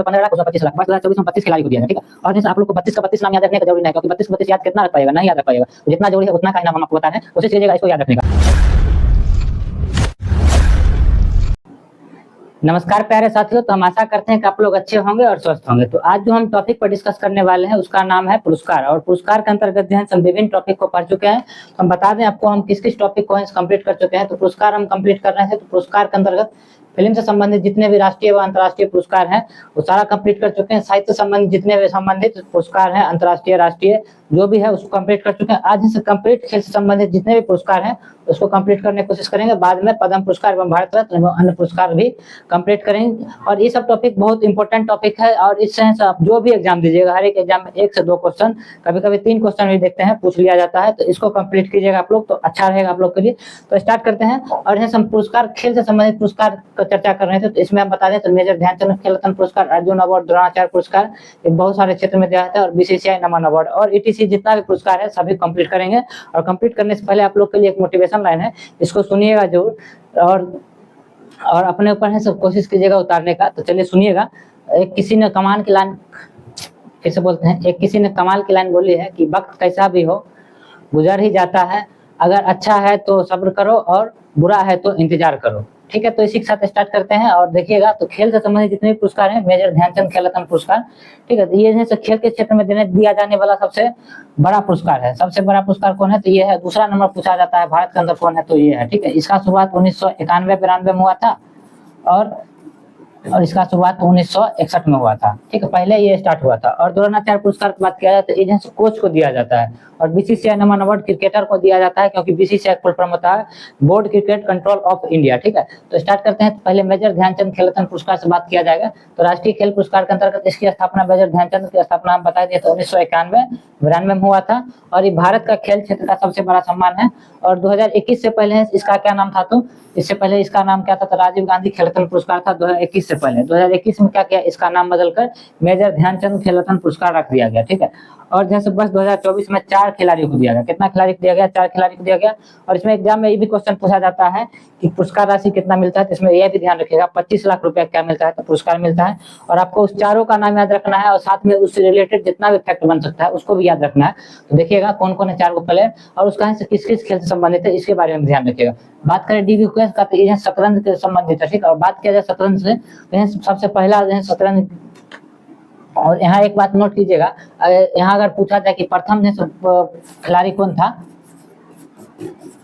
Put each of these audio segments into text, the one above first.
15 लाख, उसमें 25 लाख, 2024 में 25 खिलाड़ी को दिया गया, ठीक है। और जैसे आप लोग को 32 का 32 नाम याद रखने का जरूरी नहीं है, क्योंकि 32 32 याद कितना रख पाएगा, नहीं याद रख पाएगा। तो जितना जरूरी है उतना का ही नाम हम आपको बता रहे हैं, कोशिश कीजिएगा इसको याद रखने का। नमस्कार प्यारे साथियों, तो हम आशा करते हैं कि आप लोग अच्छे होंगे और स्वस्थ होंगे। तो आज जो हम टॉपिक पर डिस्कस करने वाले हैं उसका नाम है पुरस्कार, और पुरस्कार के अंतर्गत जो है हम विभिन्न टॉपिक को पढ़ चुके हैं। तो हम बता दें आपको हम किस किस टॉपिक को कंप्लीट कर चुके हैं। तो पुरस्कार हम कंप्लीट कर रहे हैं, तो पुरस्कार के अंतर्गत फिल्म से संबंधित जितने भी राष्ट्रीय व अंतर्राष्ट्रीय पुरस्कार हैं वो सारा कंप्लीट कर चुके हैं। साहित्य संबंधित जितने भी संबंधित पुरस्कार हैं, अंतर्राष्ट्रीय राष्ट्रीय जो भी है उसको कंप्लीट कर चुके हैं। आज से कंप्लीट खेल से संबंधित जितने भी पुरस्कार हैं उसको कंप्लीट करने की कोशिश करेंगे। बाद में पद्म पुरस्कार एवं भारत रत्न एवं अन्य पुरस्कार भी कंप्लीट करेंगे। और ये सब टॉपिक बहुत इंपॉर्टेंट टॉपिक है, और इससे आप जो भी एग्जाम दीजिएगा हर एक एग्जाम में 1 से 2 क्वेश्चन, कभी कभी 3 क्वेश्चन भी देखते हैं, पूछ लिया जाता है। तो इसको कंप्लीट कीजिएगा आप लोग, तो अच्छा रहेगा आप लोग के लिए। तो स्टार्ट करते हैं। और यहाँ हम पुरस्कार खेल से संबंधित पुरस्कार का चर्चा कर रहे थे, तो इसमें हम बता दें तो मेजर ध्यानचंद खेल रत्न पुरस्कार, अर्जुन अवार्ड, द्रोणाचार्य पुरस्कार, बहुत सारे क्षेत्र में दिया जाता है, और बीसीसीआई नमन अवार्ड और ईटीसी जितना भी पुरस्कार है सभी कंप्लीट करेंगे। और कंप्लीट करने से पहले आप लोग के लिए एक मोटिवेशन लाइन है, इसको सुनिएगा जरूर, और अपने ऊपर है सब कोशिश कीजिएगा उतारने का। तो चलिए सुनिएगा। एक किसी ने कमाल की लाइन, फिर से बोलते हैं, एक किसी ने कमाल की लाइन बोली है कि वक्त कैसा भी हो गुजर ही जाता है, अगर अच्छा है तो सब्र करो और बुरा है तो इंतजार करो। ठीक है, तो इसी के साथ स्टार्ट करते हैं। और देखिएगा तो खेल से संबंधित जितने भी पुरस्कार हैं, मेजर ध्यानचंद खेल रत्न पुरस्कार, ठीक है, तो ये जैसे खेल के क्षेत्र में दिया जाने वाला सबसे बड़ा पुरस्कार है। सबसे बड़ा पुरस्कार कौन है, तो ये है। दूसरा नंबर पूछा जाता है भारत के अंदर कौन है, तो ये है। ठीक है, इसका शुरुआत 1991-92 में हुआ था, और इसका शुरुआत 1961 में हुआ था। ठीक है, पहले ये स्टार्ट हुआ था। और द्रोणाचार्य पुरस्कार की बात किया जाए तो एजेंसी कोच को दिया जाता है, और बीसीसीआई नमन अवार्ड क्रिकेटर को दिया जाता है, क्योंकि बीसीसीआई फुल फॉर्म होता है board cricket control of India. ठीक है, तो स्टार्ट करते हैं। तो पहले मेजर ध्यानचंद खेल रत्न पुरस्कार से बात किया जाएगा। तो राष्ट्रीय खेल पुरस्कार के अंतर्गत इसकी स्थापना मेजर ध्यानचंद की स्थापना हम बता दिए तो 1991-92 में हुआ था, और ये भारत का खेल क्षेत्र का सबसे बड़ा सम्मान है। और 2021 से पहले इसका क्या नाम था, तो इससे पहले इसका नाम क्या था, तो राजीव गांधी खेल रत्न पुरस्कार था 2021 से पहले। 2021 में क्या किया, इसका नाम बदलकर मेजर ध्यानचंद खेल रत्न पुरस्कार रख दिया गया। ठीक है, और जैसे बस 2024 में 4 खिलाड़ियों को दिया गया। कितना खिलाड़ी को दिया गया, 4 खिलाड़ी को दिया गया। और इसमें एग्जाम में ये भी क्वेश्चन पूछा जाता है कि पुरस्कार राशि कितना मिलता है, तो इसमें यह भी ध्यान रखिएगा 25 लाख रुपया क्या मिलता है, तो पुरस्कार मिलता है। और आपको उस चारों का नाम याद रखना है, और साथ में उससे रिलेटेड जितना भी फैक्ट बन सकता है उसको भी याद रखना है। तो देखिएगा कौन कौन है 4 को प्लेयर, और उसका किस किस खेल से संबंधित है इसके बारे में ध्यान रखिएगा। बात करें डीबी क्वेश्चन का, तो ये शतरंज से संबंधित है। ठीक है, और बात किया जाए शतरंज से, तो सबसे पहला शतरंज। और यहाँ एक बात नोट कीजिएगा, यहाँ अगर पूछा जाए कि प्रथम खिलाड़ी कौन था,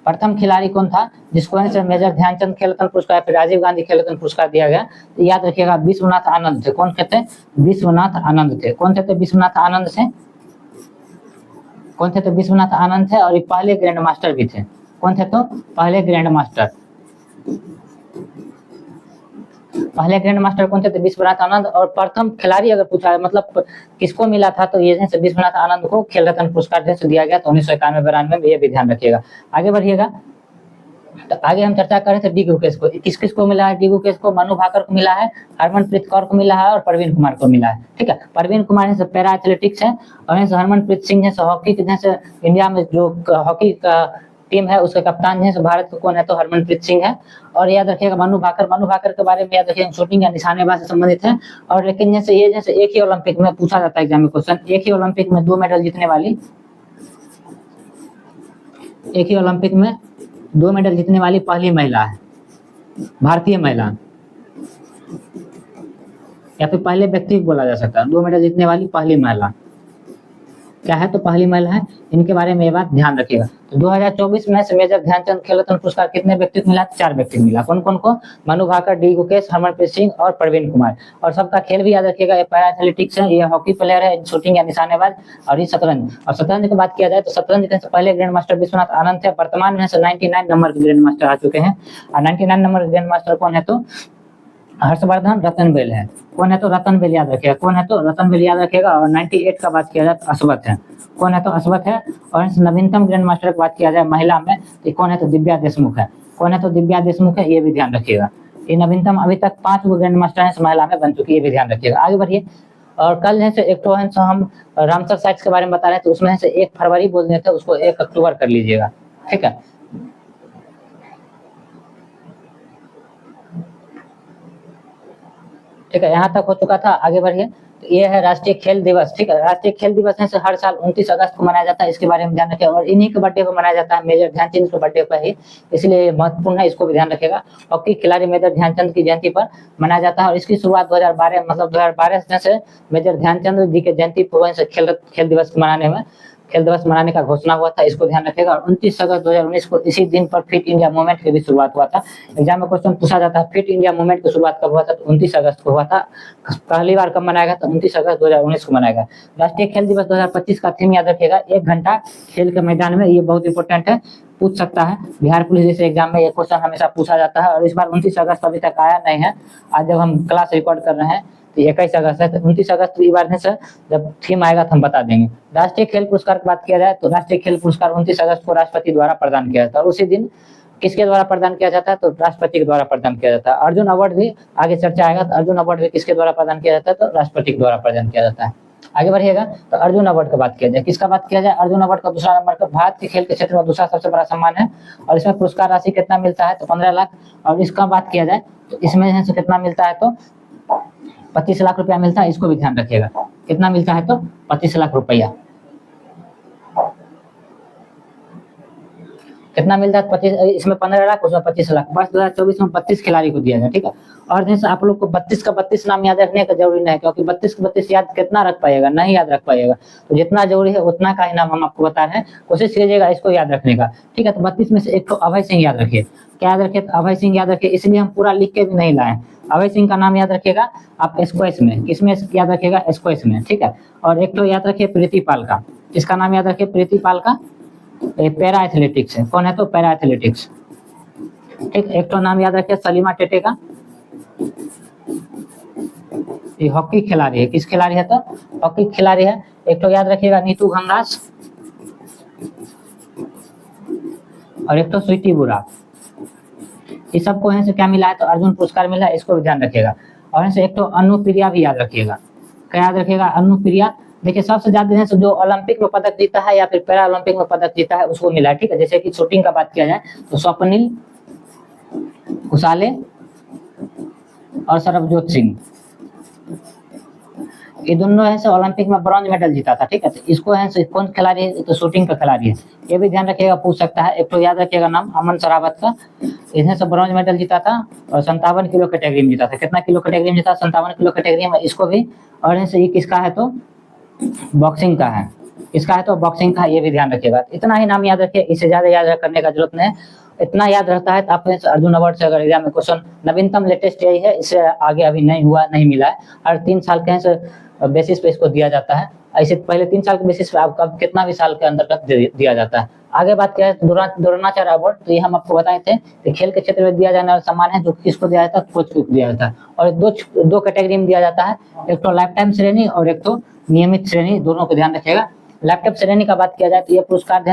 प्रथम खिलाड़ी कौन था जिसको मेजर ध्यानचंद खेल रत्न पुरस्कार फिर राजीव गांधी खेल रत्न पुरस्कार दिया गया, तो याद रखिएगा विश्वनाथ आनंद थे। कौन थे, विश्वनाथ आनंद थे। कौन थे, तो विश्वनाथ आनंद थे। कौन थे, तो विश्वनाथ आनंद थे। और ये पहले ग्रैंड मास्टर भी थे। कौन थे, तो पहले ग्रैंड मास्टर। पहले ग्रैंड मास्टर कौन थे, तो विश्वनाथ आनंद। और प्रथम खिलाड़ी अगर पूछा है मतलब किसको मिला था, तो ये जैसे विश्वनाथ आनंद को खेल रत्न पुरस्कार जैसे दिया गया, तो 1991-92 में, ये भी ध्यान रखिएगा। आगे बढ़िएगा, तो आगे हम चर्चा करें तो डी गुकेश को किस किस को मिला है। डी गुकेश को मनु भाकर को मिला है, हरमनप्रीत कौर को मिला है, और प्रवीण कुमार को मिला है। ठीक है, प्रवीण कुमार है पैरा एथलेटिक्स है, और हरमनप्रीत सिंह है हॉकी के, जैसे इंडिया में जो हॉकी का टीम है उसके कप्तान है भारत को कौन है, तो हरमनप्रीत सिंह है। और याद रखिएगा मनु भाकर के बारे में याद रखिएगा, शूटिंग या निशानेबाजी से संबंधित है। और लेकिन जैसे एक ही ओलंपिक में पूछा जाता है एग्जाम में क्वेश्चन, एक ही ओलंपिक में 2 मेडल जीतने वाली, एक ही ओलंपिक में 2 मेडल जीतने वाली पहली महिला है, भारतीय महिला, या फिर पहले व्यक्ति बोला जा सकता है। 2 मेडल जीतने वाली पहली महिला क्या है, तो पहली महिला है। इनके बारे में ये बात ध्यान रखिएगा। तो 2024 में से मेजर ध्यानचंद खेल रत्न पुरस्कार कितने व्यक्ति को मिला, 4 व्यक्ति को मिला। कौन कौन को, मनु भाकर, डी गुकेश, हरमनप्रीत सिंह और प्रवीण कुमार। और सबका खेल भी याद रखिएगा, ये पैरा एथलेटिक्स है, ये हॉकी प्लेयर है, शूटिंग या निशानेबाज, और ये शतरंज। और शतरंज की बात किया जाए तो शतरंज के पहले ग्रैंड मास्टर विश्वनाथ आनंद थे। वर्तमान में 99 नंबर के ग्रैंड मास्टर आ चुके हैं। और 99 नंबर के ग्रैंड मास्टर कौन है, तो हर्षवर्धन रतनबेल है। कौन है, तो रतनबेल याद रखिएगा। कौन है, तो रतनबेल याद रखिएगा। और 98 का बात किया जाए तो अश्वथ है। कौन है, तो अश्वथ है। और नवीनतम ग्रैंड मास्टर की बात किया जाए महिला में, तो कौन है, तो दिव्या देशमुख है। कौन है, तो दिव्या देशमुख है, ये भी ध्यान रखिएगा। ये नवीनतम अभी तक 5 ग्रैंड मास्टर है महिला में बन चुकी है, ये भी ध्यान रखिएगा। आगे बढ़िए। और कल है एक तो है हम रामसर साइट्स के बारे में बता रहे हैं, तो उसमें से 1 फरवरी बोल देते हैं, उसको 1 अक्टूबर कर लीजिएगा। ठीक है, ठीक है, यहाँ तक हो चुका था। आगे बढ़िए। तो ये है राष्ट्रीय खेल दिवस, ठीक है। राष्ट्रीय खेल दिवस है हर साल 29 अगस्त को मनाया जाता है, इसके बारे में ध्यान रखें। और इन्हीं के बर्थडे पर मनाया जाता है, मेजर ध्यानचंद के बर्थडे पर ही, इसलिए महत्वपूर्ण है, इसको भी ध्यान रखेगा। हॉकी खिलाड़ी मेजर ध्यानचंद की जयंती पर मनाया जाता है और इसकी शुरुआत 2012 मतलब 2012 से मेजर ध्यानचंद जी के जयंती पूर्व से खेल दिवस मनाने में खेल दिवस मनाने का घोषणा हुआ था, इसको ध्यान रखेगा। और 29 अगस्त 2019 को इसी दिन पर फिट इंडिया मूवमेंट की भी शुरुआत हुआ था। एग्जाम में क्वेश्चन पूछा जाता है फिट इंडिया मूवमेंट की शुरुआत कब हुआ था, तो 29 अगस्त को हुआ था। पहली बार कब मनाया गया, तो 29 अगस्त 2019 को मनाया गया। राष्ट्रीय खेल दिवस 2025 का थीम याद रखिएगा, 1 घंटा खेल के मैदान में। ये बहुत इंपॉर्टेंट है, पूछ सकता है। बिहार पुलिस जैसे एग्जाम में ये क्वेश्चन हमेशा पूछा जाता है। और इस बार 29 अगस्त अभी तक आया नहीं है, आज जब हम क्लास रिकॉर्ड कर रहे हैं तो 21 अगस्त है, तो 29 अगस्त की बार से जब थीम आएगा तो हम बता देंगे। राष्ट्रीय खेल पुरस्कार की बात किया जाए तो राष्ट्रीय खेल पुरस्कार 29 अगस्त को राष्ट्रपति द्वारा प्रदान किया जाता है। और उसी दिन किसके द्वारा प्रदान किया जाता है, तो राष्ट्रपति के द्वारा प्रदान किया जाता है। अर्जुन अवार्ड भी आगे चर्चा आएगा, तो अर्जुन अवार्ड भी किसके द्वारा प्रदान किया जाता है, तो राष्ट्रपति के द्वारा प्रदान किया जाता है। आगे बढ़िएगा। तो अर्जुन अवार्ड का बात किया जाए, किसका बात किया जाए, अर्जुन अवार्ड का दूसरा नंबर का भारत के खेल के क्षेत्र में दूसरा सबसे बड़ा सम्मान है। और इसमें पुरस्कार राशि कितना मिलता है, तो 15 लाख। और इसका बात किया जाए तो इसमें से कितना मिलता है, तो 25 लाख रुपया मिलता है, इसको भी ध्यान रखिएगा। कितना मिलता है, तो 25 लाख रुपया। कितना मिलता है, 25, इसमें 15 लाख, उसमें 25 लाख। वर्ष 2024 में 32 खिलाड़ी को दिया गया, ठीक है। और जैसे आप लोग को 32 का 32 नाम याद रखने का जरूरी नहीं है, क्योंकि 32 का 32 याद कितना रख पाएगा, नहीं याद रख पाएगा। तो जितना जरूरी है उतना का ही नाम हम आपको बता रहे हैं, कोशिश कीजिएगा इसको याद रखने का, ठीक है। तो 32 में से एक तो अभय सिंह याद रखिए। क्या याद रखिए, तो अभय सिंह याद रखिए, इसलिए हम पूरा लिख के भी नहीं लाए। अभय सिंह का नाम याद रखिएगा आप स्क्वैश में, किसमें याद रखिएगा, स्क्वैश में, ठीक है। और एक तो याद रखिए प्रीति पाल का, इसका नाम याद रखिए प्रीति पाल का, पैरा एथलेटिक्स है। कौन है, तो पैरा एथलेटिक्स, ठीक। एक तो नाम याद रखिए सलीमा टेटे का, ये हॉकी खिलाड़ी है। किस खिलाड़ी है, तो हॉकी खिलाड़ी है। एक तो याद रखिएगा नीतू घंगास, और एक तो स्वीटी बुरा। ये सबको यहाँ से क्या मिला है, तो अर्जुन पुरस्कार मिला है, इसको भी ध्यान रखिएगा। और यहाँ से एक तो अनुप्रिया भी याद रखिएगा। क्या याद रखिएगा, अनुप्रिया। देखिए सबसे ज्यादा है जो ओलंपिक में पदक जीता है या फिर पैरा ओलंपिक में पदक जीता है उसको मिला है, ठीक है। जैसे कि शूटिंग का बात किया जाए तो स्वप्निल कुशाले और सरबजोत सिंह, ये दोनों है ओलंपिक में ब्रॉन्ज मेडल जीता था, ठीक है। तो इसको है कौन खिलाड़ी है, तो शूटिंग का खिलाड़ी है, ये भी ध्यान रखिएगा, पूछ सकता है। एक तो याद रखिएगा नाम अमन सरावत का, इसने से ब्रॉन्ज मेडल जीता था और 57 किलो कैटेगरी में जीता था। कितना किलो कैटेगरी में जीता, 57 किलो कैटेगरी में, इसको भी। और इनसे ये किसका है, तो बॉक्सिंग का है, इसका है तो बॉक्सिंग का, ये भी ध्यान रखिएगा। इतना ही नाम याद रखिए, इससे ज्यादा याद करने का जरूरत नहीं है। इतना याद रहता है तो आपको अर्जुन अवार्ड से अगर एग्जाम में क्वेश्चन, नवीनतम लेटेस्ट यही है, इससे आगे अभी नहीं हुआ, नहीं मिला है। हर 3 साल के बेसिस पे इसको दिया जाता है। ऐसे पहले 3 साल के बेसिस पे आपका कितना भी साल के अंदर तक दिया जाता है। आगे बात किया है द्रोणाचार्य अवार्ड, तो ये हम आपको बताए थे कि खेल के क्षेत्र में दिया जाने वाला सम्मान है, जो किसको दिया जाता है, कोच को दिया जाता है। और दो कैटेगरी में दिया जाता है, एक तो लाइफ टाइम श्रेणी और एक तो नियमित श्रेणी, दोनों को ध्यान रखिएगा। लैपटॉप श्रेणी का बात किया जाए तो ये पुरस्कार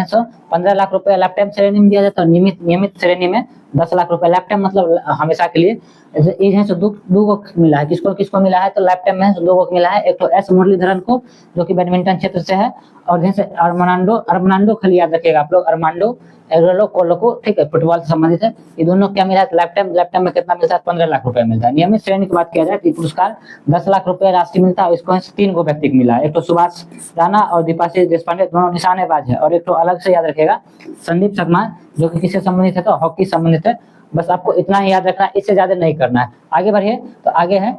15 लाख रुपए लाइफ टाइम श्रेणी में दिया जाता है और नियमित श्रेणी में 10 लाख रुपए। लाइफ टाइम मतलब हमेशा के लिए। दो को मिला है, किसको मिला है, तो लाइफ टाइम में 2 को मिला है। एक तो एस मुरलीधरन को, जो कि बैडमिंटन क्षेत्र से है, और जैसे अर्मांडो खाली याद रखिएगा आप लोग, अर्मांडो एग्रेलो कोलोको, ठीक है, फुटबॉल से संबंधित है। ये दोनों क्या मिला है, लाइफ टाइम में कितना मिलता है, 15 लाख रुपए मिलता है। नियमित श्रेणी की बात किया जाए तो पुरस्कार 10 लाख रुपए राशि मिलता है। इसको 3 को व्यक्ति को मिला है, एक तो सुभाष राणा और दीपाशी देशपांडे, दोनों निशानेबाज है। और एक तो अलग से याद रखेगा संदीप शर्मा, जो कि किससे संबंधित है, तो हॉकी संबंधित है। बस आपको इतना ही याद रखना है, इससे ज्यादा नहीं करना है। आगे बढ़िए, तो आगे है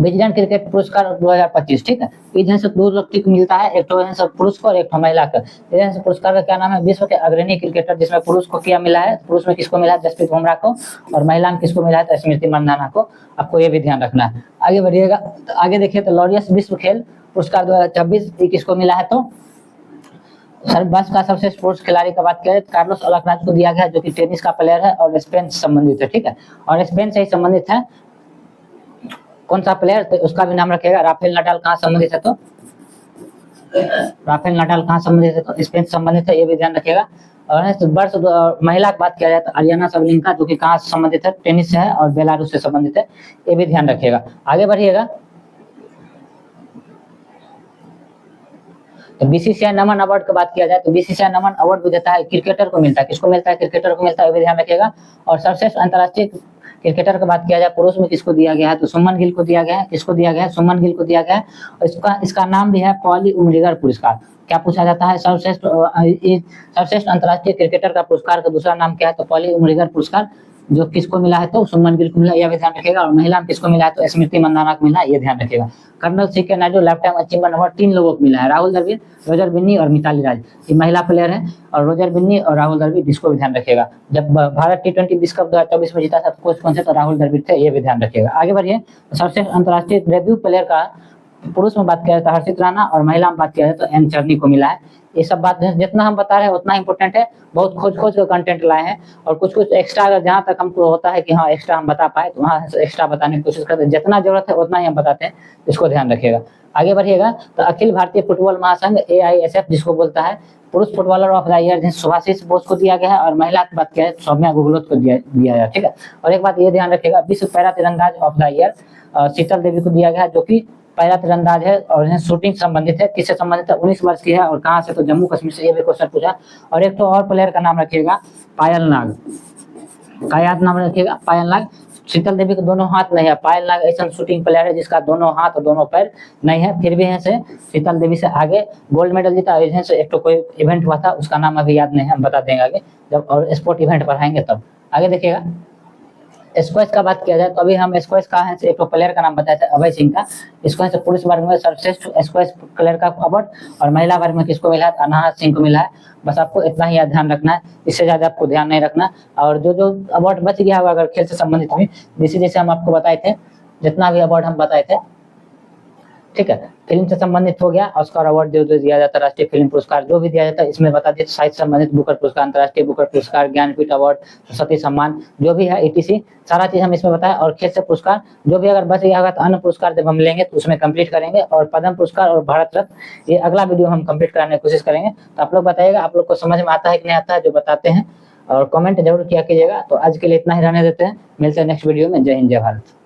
विजडन क्रिकेट पुरस्कार 2025, ठीक है। इधर से 2 व्यक्ति को मिलता है, एक तो पुरुष को और एक तो महिला का। इधर से पुरस्कार का क्या नाम है, विश्व के अग्रणी क्रिकेटर, जिसमें पुरुष को क्या मिला है, पुरुष में किसको मिला है, जसप्रीत बुमराह को, और महिला में किसको मिला है, तो स्मृति मंदाना को। आपको ये भी ध्यान रखना है। आगे बढ़िएगा, तो आगे देखिए, तो लॉरियस विश्व खेल पुरस्कार 2026 किसको मिला है, तो बस का सबसे स्पोर्ट्स खिलाड़ी का बात करें तो कार्लोस अल्काराज को दिया गया, जो कि टेनिस का प्लेयर है और स्पेन से संबंधित है, ठीक है। और स्पेन से ही संबंधित है कौन सा प्लेयर, तो उसका भी नाम रखेगा। राफेल नडाल कहाँ संबंधित है, तो राफेल नडाल कहाँ संबंधित है, तो स्पेन से संबंधित है, ये भी ध्यान रखिएगा। और वर्ष महिला की बात किया जाए तो अरियाना सबलिंका, जो कि कहाँ से संबंधित है, टेनिस से है और बेलारूस से संबंधित है, ये भी ध्यान रखिएगा। आगे बढ़िएगा, तो बीसीसीआई नमन अवार्ड की बात किया जाए तो बीसीसीआई नमन अवार्ड भी देता है, क्रिकेटर को मिलता है। किसको मिलता है, क्रिकेटर को मिलता है, ये भी ध्यान रखिएगा। और सर्वश्रेष्ठ अंतर्राष्ट्रीय क्रिकेटर की बात किया जाए, पुरुष में किसको दिया गया है तो सुमन गिल को दिया गया है। किसको दिया गया है? सुमन गिल को दिया गया है। और इसका नाम भी है पॉली उमरिगर पुरस्कार। क्या पूछा जाता है? सर्वश्रेष्ठ अंतर्राष्ट्रीय क्रिकेटर का पुरस्कार का दूसरा नाम क्या है? तो पॉली उमरिगर पुरस्कार। जो किसको मिला है? तो सुमन गिल को मिला, यह भी ध्यान रखिएगा। और महिला में किसको मिला है? तो स्मृति मंदाना को मिला है, ये ध्यान रखिएगा। Colonel C K. Naidu lifetime achievement award 3 लोगों को मिला है, राहुल द्रविड़, रोजर बिन्नी और मिताली राज। ये महिला प्लेयर है, और रोजर बिन्नी और राहुल द्रविड़, इसको भी ध्यान रखिएगा। जब भारत T20 विश्व कप 2024 में जीता था तो कोच कौन से? तो राहुल द्रविड़ थे, ये भी ध्यान रखिएगा। आगे बढ़िए। सर्वश्रेष्ठ अंतर्राष्ट्रीय डेब्यू प्लेयर का पुरुष में बात किया जाए तो हर्षित राणा, और महिला में बात किया जाए तो एम चरनी को मिला है। ये सब बात जितना हम बता रहे हैं उतना इंपॉर्टेंट है। बहुत खोज का कंटेंट लाए हैं, और कुछ एक्स्ट्रा अगर जहाँ तक हमको होता है कि हाँ एक्स्ट्रा हम बता पाए तो वहाँ एक्स्ट्रा बताने की कोशिश करते हैं। जितना जरूरत है उतना ही हम बताते हैं, इसको ध्यान रखिएगा। आगे बढ़िएगा। तो अखिल भारतीय फुटबॉल महासंघ AIFF जिसको बोलता है, पुरुष footballer of the year Subhashis Bose को दिया गया है, और महिला की बात किया है सौम्या गुगलोत को दिया गया। ठीक है। और एक बात ये ध्यान रखिएगा, विश्व पैरा तीरंदाज ऑफ द ईयर शीतल देवी को दिया गया है, जो कि पैरा तीरंदाज है और इन्हें शूटिंग संबंधित है। किससे संबंधित है? 19 वर्ष की है, और कहाँ से? तो जम्मू कश्मीर से, ये भी क्वेश्चन पूछा। और एक तो और प्लेयर का नाम रखिएगा, पायल नाग का याद नाम रखिएगा, पायल नाग। शीतल देवी के दोनों हाथ नहीं है, पायल नाग ऐसा शूटिंग प्लेयर है जिसका दोनों हाथ और दोनों पैर नहीं है, फिर भी है से शीतल देवी से आगे गोल्ड मेडल जीता। इन्हें से एक तो कोई इवेंट हुआ था, उसका नाम अभी याद नहीं है, हम बता देंगे आगे जब और स्पोर्ट इवेंट पढ़ाएंगे तब। आगे देखिएगा। स्क्वैश का बात किया जाए तो अभी हम स्क्वैश का है एक तो प्लेयर का नाम बताया था, अभय सिंह का। स्क्वैश पुरुष वर्ग में सर्वश्रेष्ठ स्क्वैश प्लेयर का अवार्ड, और महिला वर्ग में किसको मिला है? अनाहत सिंह को मिला है। बस आपको इतना ही ध्यान रखना है, इससे ज्यादा आपको ध्यान नहीं रखना। और जो अवार्ड बच गया होगा अगर खेल से संबंधित हुई, जैसे हम आपको बताए थे, जितना भी अवार्ड हम बताए थे, ठीक है। फिल्म से संबंधित हो गया, ऑस्कर अवार्ड जो दिया जाता है, राष्ट्रीय फिल्म पुरस्कार जो भी दिया जाता है, इसमें बता दिए। साहित्य संबंधित बुकर पुरस्कार, अंतर्राष्ट्रीय बुकर पुरस्कार, ज्ञानपीठ अवार्ड, सरस्वती सम्मान, जो भी है ETC सारा चीज हम इसमें बताएं। और खेल से पुरस्कार जो भी अगर बच गया होगा तो अन्य पुरस्कार जब हम लेंगे तो उसमें कंप्लीट करेंगे। और पद्म पुरस्कार और भारत रत्न ये अगला वीडियो हम कंप्लीट कराने की कोशिश करेंगे। तो आप लोग बताइएगा आप लोग को समझ में आता है कि नहीं आता है जो बताते हैं, और कमेंट जरूर किया कीजिएगा। तो आज के लिए इतना ही रहने देते हैं, मिलते हैं नेक्स्ट वीडियो में। जय हिंद, जय भारत।